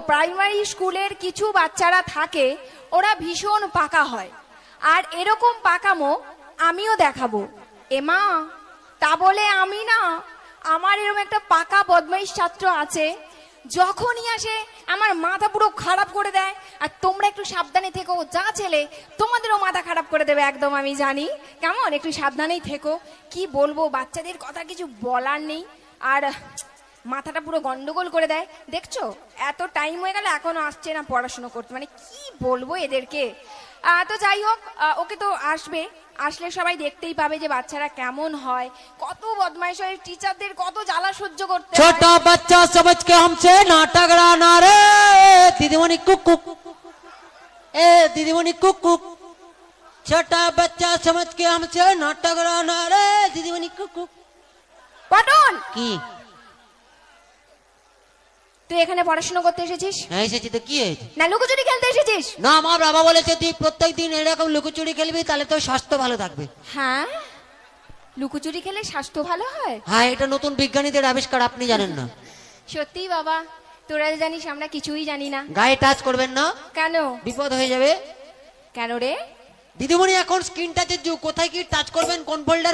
Primary স্কুলের কিছু বাচ্চারা থাকে, ওরা ভীষণ পাকা হয়, আর এরকম পাকামো আমিও দেখাবো। এমা, তা বলে আমি না, আমার এরকম একটা পাকা বদমাইশ ছাত্র আছে, যখনই আসে আমার মাথা পুরো খারাপ করে দেয়। আর তোমরা একটু সাবধানে থেকো, যা ছেলে তোমাদেরও মাথা খারাপ করে দেবে একদম, আমি জানি। কেমন, একটু সাবধানেই থেকো। কি বলবো, বাচ্চাদের কথা কিছু বলার নেই, আর মাথাটা পুরো গন্ডগোল করে দেয়। দেখছো, এত টাইম হয়ে গেল এখনো আসছে না পড়াশুনো করতে, মানে কি বলবো এদেরকে। তো যাই হোক, ওকে তো আসবে, আসলে সবাই দেখতেই পাবে যে বাচ্চারা কেমন হয়, কত বদমাইশ হয়, টিচারদের কত জ্বালা সহ্য করতে হয়। छोटा बच्चा समझ के हमसे नाटक रहा रे दीदीमणि कुक कुक ए दीदीमणि कुक कुक छोटा बच्चा समझ के हमसे नाटक रहा रे दीदीमणि कुक कुक পটল, কি তুই এখানে পড়াশোনা করতে এসেছিস এসেছি তো কি হয়েছে? না লুকোচুরি খেলতে এসেছিস? না, আমার বাবা বলেছে তুই প্রত্যেকদিন এরকম লুকোচুরি খেলবি, তাহলে তোর স্বাস্থ্য ভালো থাকবে। হ্যাঁ, লুকোচুরি খেলে স্বাস্থ্য ভালো হয়? হ্যাঁ, এটা নতুন বিজ্ঞানীদের আবিষ্কার, আপনি জানেন না? সত্যি বাবা, তোরা জানিস আমরা কিছুই জানি না। গায়ে টাচ করবেন না, কেন? বিপদ হয়ে যাবে। কেন রে? দিদিমণি, এখন স্ক্রিন টাচের যুগ, কোথায় কি টাচ করবেন, কোন ফোল্ডার